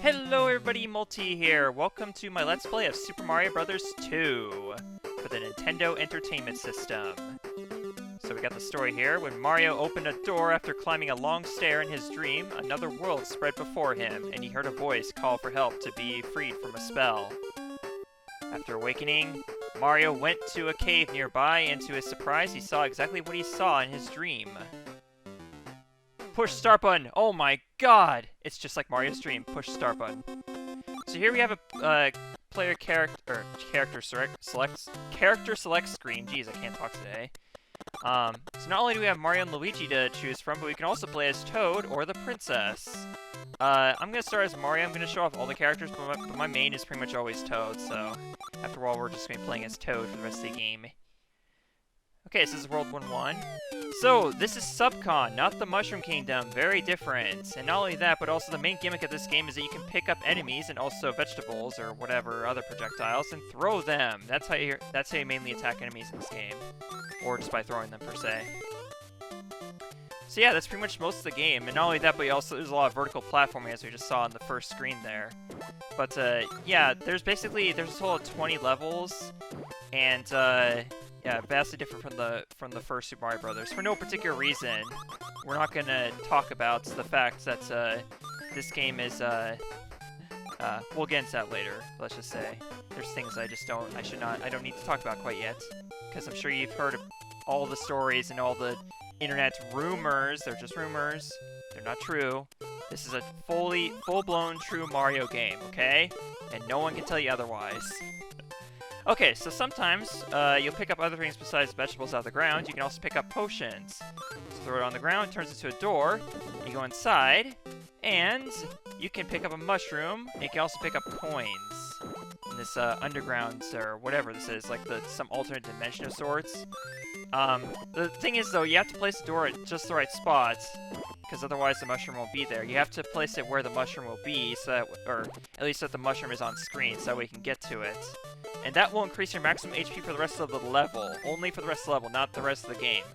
Hello everybody, Multi here. Welcome to my Let's Play of Super Mario Bros. 2 for the Nintendo Entertainment System. So we got the story here. When Mario opened a door after climbing a long stair in his dream, another world spread before him, and he heard a voice call for help to be freed from a spell. After awakening, Mario went to a cave nearby, and to his surprise, he saw exactly what he saw in his dream. Push start button. Oh my god! It's just like Mario's dream. Push start button. So here we have a player character select screen. Jeez, I can't talk today. So not only do we have Mario and Luigi to choose from, but we can also play as Toad or the Princess. I'm gonna start as Mario. I'm gonna show off all the characters, but my main is pretty much always Toad. So after all, we're just gonna be playing as Toad for the rest of the game. Okay, so this is World 1-1. So, this is Subcon, not the Mushroom Kingdom. Very different. And not only that, but also the main gimmick of this game is that you can pick up enemies and also vegetables or whatever other projectiles and throw them. That's how you mainly attack enemies in this game. Or just by throwing them, per se. So yeah, that's pretty much most of the game. And not only that, but there's a lot of vertical platforming, as we just saw on the first screen there. But yeah, there's a total of 20 levels. And yeah, vastly different from the first Super Mario Bros. For no particular reason, we're not gonna talk about the fact that this game is we'll get into that later. Let's just say there's things I don't need to talk about quite yet, because I'm sure you've heard of all the stories and all the internet rumors. They're just rumors. They're not true. This is a full-blown true Mario game, okay? And no one can tell you otherwise. Okay, so sometimes you'll pick up other things besides vegetables out of the ground. You can also pick up potions. So throw it on the ground, it turns into a door. You go inside, and you can pick up a mushroom. And you can also pick up coins in this underground, or whatever this is, like some alternate dimension of sorts. The thing is, though, you have to place the door at just the right spot, because otherwise the mushroom won't be there. You have to place it where the mushroom will be, or at least that the mushroom is on screen, so that way you can get to it. And that will increase your maximum HP for the rest of the level. Only for the rest of the level, not the rest of the game.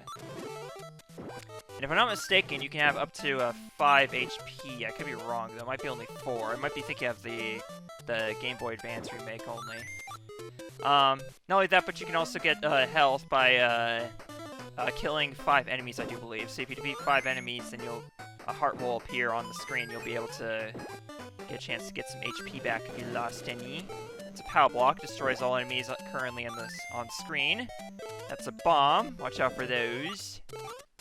And if I'm not mistaken, you can have up to 5 HP. I could be wrong, though. It might be only 4. I might be thinking of the Game Boy Advance remake only. Not only that, but you can also get health by killing 5 enemies, I do believe. So if you defeat 5 enemies, then a heart will appear on the screen. You'll be able to get a chance to get some HP back if you lost any. It's a power block, destroys all enemies currently on screen. That's a bomb. Watch out for those.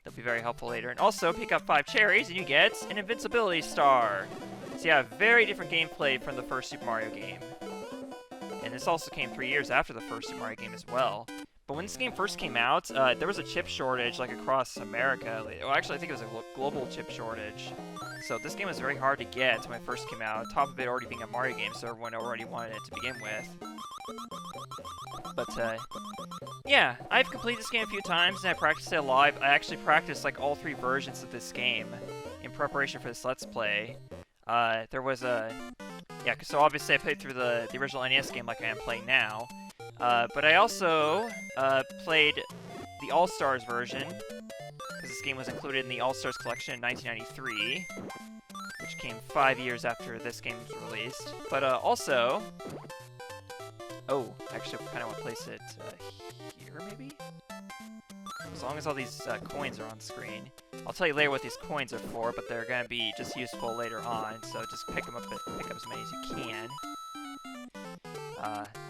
They'll be very helpful later. And also, pick up 5 cherries and you get an invincibility star. So yeah, very different gameplay from the first Super Mario game. And this also came 3 years after the first Super Mario game as well. But when this game first came out, there was a chip shortage, like, across America. Well, actually, I think it was a global chip shortage. So this game was very hard to get when it first came out, on top of it already being a Mario game, so everyone already wanted it to begin with. But, yeah, I've completed this game a few times, and I practiced it live. I actually practiced, like, all 3 versions of this game in preparation for this Let's Play. There was a... Yeah, so obviously I played through the original NES game like I am playing now. But I also played the All-Stars version, because this game was included in the All-Stars collection in 1993, which came 5 years after this game was released. But also... Oh, actually I kind of want to place it here, maybe? As long as all these coins are on screen. I'll tell you later what these coins are for, but they're going to be just useful later on, so just pick up as many as you can.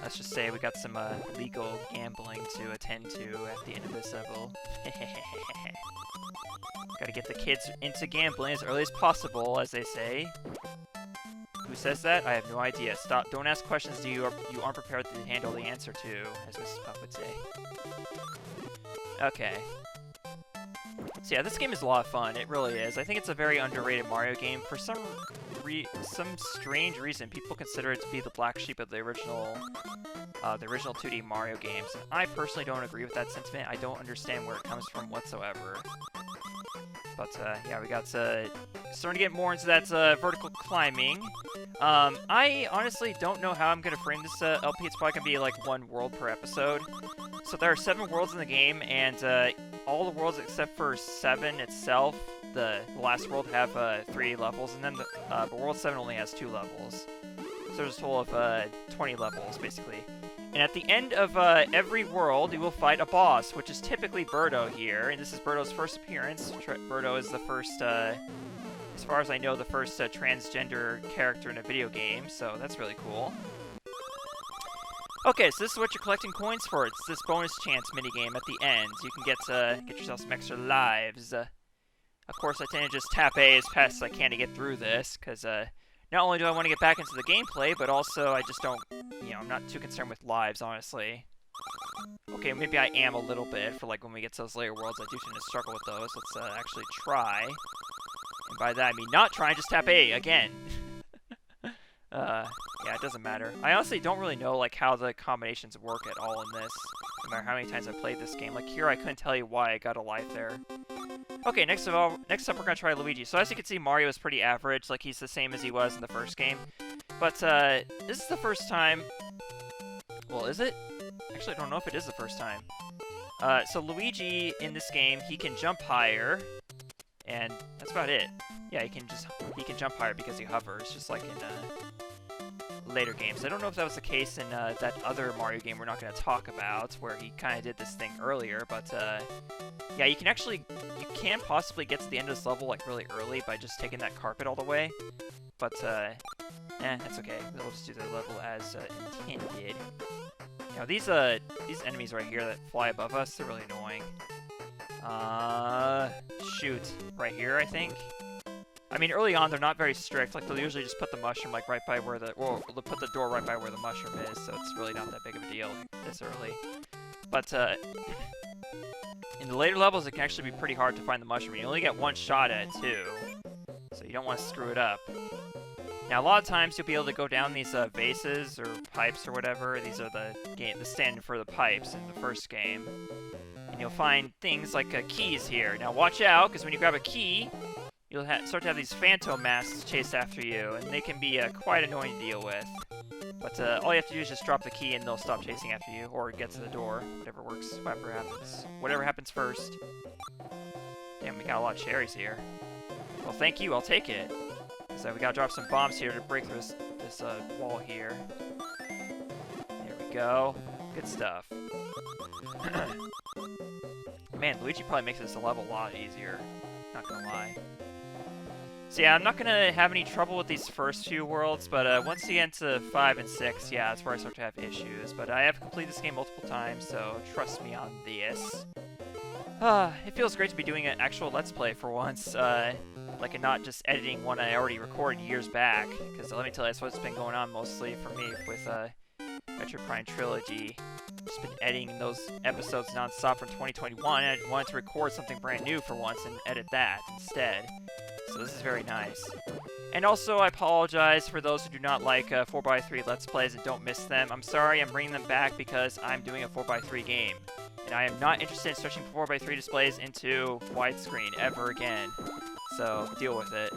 Let's just say we got some legal gambling to attend to at the end of this level. Gotta get the kids into gambling as early as possible, as they say. Who says that? I have no idea. Stop! Don't ask questions you aren't prepared to handle the answer to, as Mrs. Puff would say. Okay. So yeah, this game is a lot of fun. It really is. I think it's a very underrated Mario game. For some strange reason, people consider it to be the black sheep of the original 2D Mario games. And I personally don't agree with that sentiment. I don't understand where it comes from whatsoever. But yeah, we got starting to get more into that vertical climbing. I honestly don't know how I'm gonna frame this LP. It's probably gonna be like 1 world per episode. So there are 7 worlds in the game, and all the worlds except for 7 itself the last world have 3 levels, and then but World 7 only has 2 levels. So there's a total of 20 levels, basically. And at the end of every world, you will fight a boss, which is typically Birdo here. And this is Birdo's first appearance. Birdo is the first, as far as I know, the first transgender character in a video game, so that's really cool. Okay, so this is what you're collecting coins for. It's this bonus chance minigame at the end. So you can get yourself some extra lives. Of course, I tend to just tap A as fast as I can to get through this, because not only do I want to get back into the gameplay, but also I just don't, I'm not too concerned with lives, honestly. Okay, maybe I am a little bit, for like when we get to those later worlds, I do tend to struggle with those. Let's actually try. And by that I mean not try, just tap A again. Yeah, it doesn't matter. I honestly don't really know like how the combinations work at all in this, no matter how many times I've played this game. Like here, I couldn't tell you why I got a life there. Okay, next up we're gonna try Luigi. So as you can see, Mario is pretty average, like he's the same as he was in the first game. But this is the first time. Well, is it? Actually, I don't know if it is the first time. So Luigi in this game, he can jump higher, and that's about it. Yeah, he can jump higher because he hovers, just like in later games. I don't know if that was the case in that other Mario game we're not going to talk about, where he kind of did this thing earlier, but yeah, you can possibly get to the end of this level like really early by just taking that carpet all the way, but that's okay. We'll just do the level as intended. Now these enemies right here that fly above us, they're really annoying. Shoot, right here I think. I mean, early on, they're not very strict. Like, they'll usually just put the mushroom, like, right by where they'll put the door right by where the mushroom is, so it's really not that big of a deal this early. But, in the later levels, it can actually be pretty hard to find the mushroom. You only get one shot at it, too, so you don't want to screw it up. Now, a lot of times, you'll be able to go down these, vases, or pipes, or whatever. These are the stand for the pipes in the first game. And you'll find things like, keys here. Now, watch out, because when you grab a key, you'll start to have these phantom masks chase after you, and they can be quite annoying to deal with. But all you have to do is just drop the key and they'll stop chasing after you, or get to the door. Whatever works, whatever happens first. Damn, we got a lot of cherries here. Well, thank you, I'll take it. So we gotta drop some bombs here to break through this wall here. There we go. Good stuff. Man, Luigi probably makes this level a lot easier. Not gonna lie. So yeah, I'm not going to have any trouble with these first few worlds, but once you get into 5 and 6, yeah, that's where I start to have issues. But I have completed this game multiple times, so trust me on this. It feels great to be doing an actual Let's Play for once, like and not just editing one I already recorded years back, because let me tell you, that's what's been going on mostly for me with Metroid Prime Trilogy. Just been editing those episodes non-stop from 2021, and I wanted to record something brand new for once and edit that instead. So this is very nice. And also, I apologize for those who do not like 4x3 Let's Plays and don't miss them. I'm sorry, I'm bringing them back because I'm doing a 4x3 game. And I am not interested in switching 4x3 displays into widescreen ever again. So, deal with it.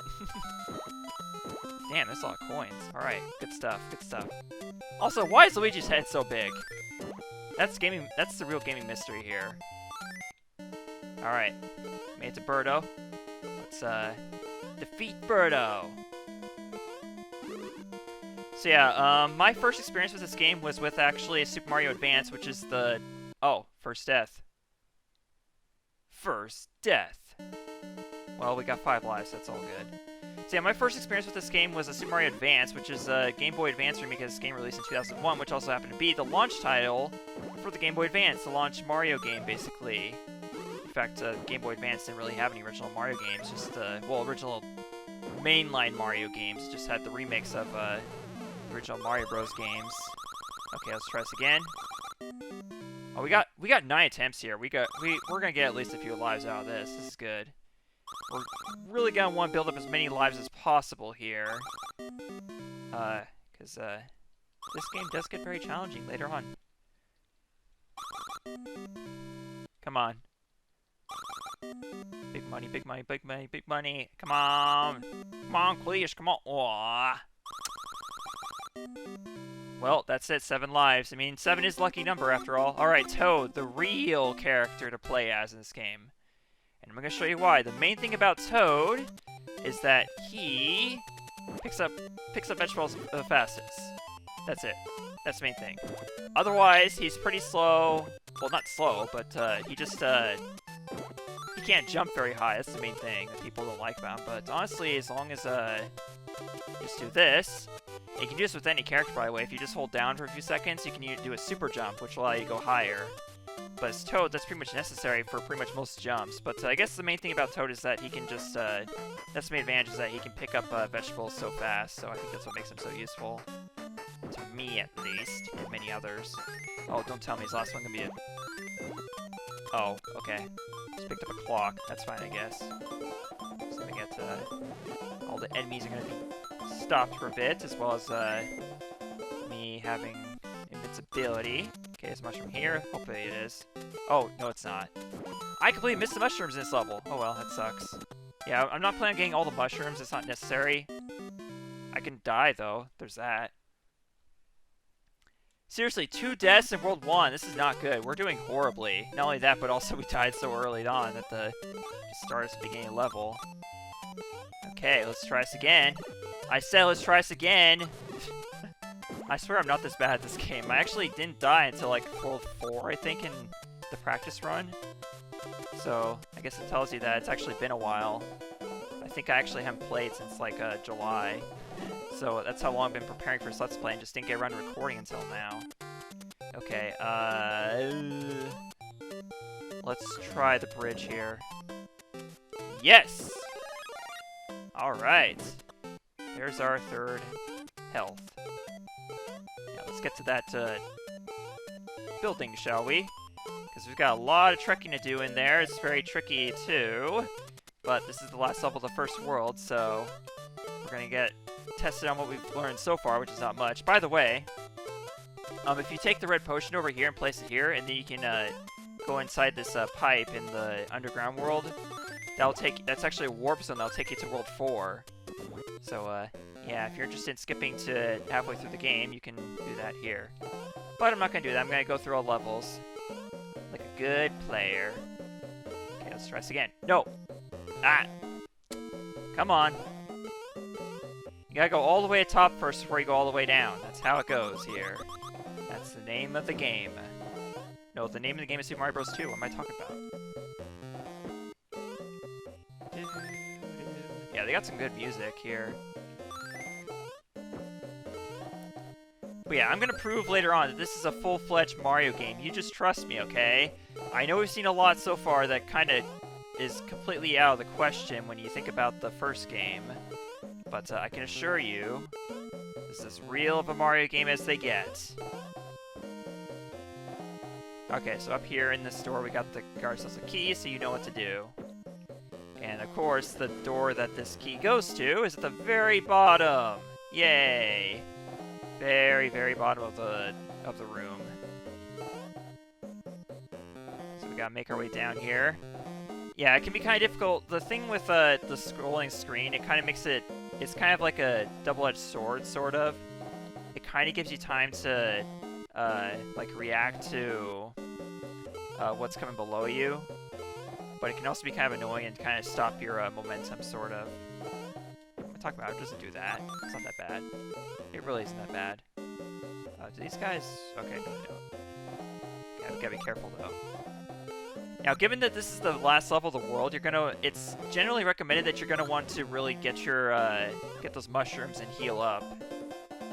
Damn, that's a lot of coins. Alright, good stuff, good stuff. Also, why is Luigi's head so big? That's the real gaming mystery here. Alright, made it to Birdo. Let's, defeat Birdo! So yeah, my first experience with this game was with actually Super Mario Advance, which is the... Oh, first death. First death. Well, we got 5 lives, so that's all good. So yeah, my first experience with this game was a Super Mario Advance, which is a Game Boy Advance remake of this game released in 2001, which also happened to be the launch title for the Game Boy Advance, the launch Mario game, basically. In fact, Game Boy Advance didn't really have any original Mario games, just, well, original mainline Mario games, just had the remakes of, original Mario Bros. Games. Okay, let's try this again. Oh, we got 9 attempts here. We're gonna get at least a few lives out of this. This is good. We're really gonna want to build up as many lives as possible here. Because, this game does get very challenging later on. Come on. Big money, big money, big money, big money. Come on. Come on, please. Come on. Aww. Well, that's it. 7 lives. I mean, 7 is a lucky number after all. Alright, Toad, the real character to play as in this game. And I'm going to show you why. The main thing about Toad is that he picks up vegetables the fastest. That's it. That's the main thing. Otherwise, he's pretty slow. Well, not slow, but he just he can't jump very high. That's the main thing that people don't like about him. But honestly, as long as just do this, and you can do this with any character, by the way. If you just hold down for a few seconds, you can do a super jump, which will allow you to go higher. But as Toad, that's pretty much necessary for pretty much most jumps. But I guess the main thing about Toad is that he can just, that's the main advantage, is that he can pick up vegetables so fast. So I think that's what makes him so useful. To me, at least, and many others. Oh, don't tell me his last one can be a... Oh, okay. Just picked up a clock. That's fine, I guess. Just gonna get, all the enemies are gonna be stopped for a bit, as well as, me having invincibility. Okay, there's a mushroom here. Hopefully it is. Oh, no, it's not. I completely missed the mushrooms in this level. Oh well, that sucks. Yeah, I'm not planning on getting all the mushrooms. It's not necessary. I can die, though. There's that. Seriously, 2 deaths in World 1. This is not good. We're doing horribly. Not only that, but also we died so early on at the start of the beginning level. Okay, let's try this again. I said let's try this again. I swear I'm not this bad at this game. I actually didn't die until like World 4, I think, in the practice run. So, I guess it tells you that it's actually been a while. I think I actually haven't played since like July. So that's how long I've been preparing for this Let's Play and just didn't get around to recording until now. Okay, let's try the bridge here. Yes! Alright. There's our 3rd health. Now let's get to that building, shall we? Because we've got a lot of trekking to do in there. It's very tricky too. But this is the last level of the first world, so we're gonna get tested on what we've learned so far, which is not much. By the way, if you take the red potion over here and place it here, and then you can go inside this pipe in the underground world, that's actually a warp zone that'll take you to World 4. So, yeah, if you're interested in skipping to halfway through the game, you can do that here. But I'm not going to do that. I'm going to go through all levels like a good player. Okay, let's try this again. No! Ah! Come on. You gotta go all the way to top first before you go all the way down. That's how it goes here. That's the name of the game. No, the name of the game is Super Mario Bros. 2. What am I talking about? Yeah, they got some good music here. But yeah, I'm gonna prove later on that this is a full-fledged Mario game. You just trust me, okay? I know we've seen a lot so far that kind of is completely out of the question when you think about the first game. But I can assure you, this is as real of a Mario game as they get. Okay, so up here in this door we got the guard says a key, so you know what to do. And of course, the door that this key goes to is at the very bottom. Yay! Very, very bottom of the room. So we gotta make our way down here. Yeah, it can be kind of difficult. The thing with the scrolling screen, it kind of makes it... It's kind of like a double-edged sword, sort of. It kind of gives you time to, like, react to what's coming below you. But it can also be kind of annoying and kind of stop your momentum, sort of. What am I talking about? It doesn't do that. It's not that bad. It really isn't that bad. Do these guys... Okay, no, they don't. Yeah, we gotta be careful, though. Now, given that this is the last level of the world, it's generally recommended that you're gonna want to really get your, get those mushrooms and heal up.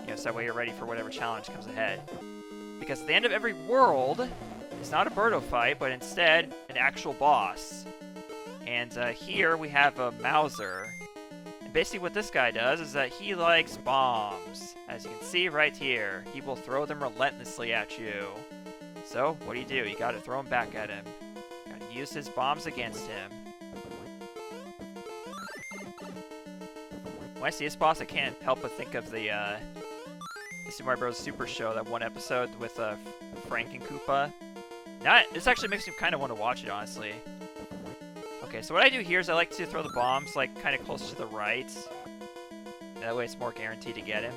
You know, so that way you're ready for whatever challenge comes ahead. Because at the end of every world, it's not a Birdo fight, but instead, an actual boss. And, here we have a Mauser. And basically what this guy does is that he likes bombs. As you can see right here, he will throw them relentlessly at you. So, what do? You gotta throw them back at him. Use his bombs against him. When I see this boss, I can't help but think of the Super Mario Bros. Super Show, that one episode with Frank and Koopa. Now, this actually makes me kind of want to watch it, honestly. Okay, so what I do here is I like to throw the bombs, like, kind of close to the right. That way it's more guaranteed to get him.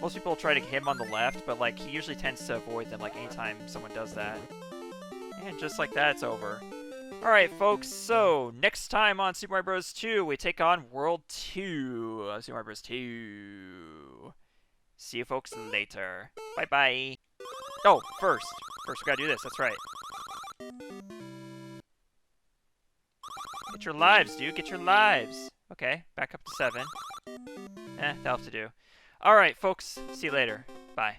Most people try to hit him on the left, but, like, he usually tends to avoid them, like, anytime someone does that. And just like that, it's over. Alright, folks, so next time on Super Mario Bros. 2, we take on World 2 of Super Mario Bros. 2. See you folks later. Bye-bye. Oh, first we gotta do this, that's right. Get your lives, dude, get your lives. Okay, back up to 7. That'll have to do. Alright, folks, see you later. Bye.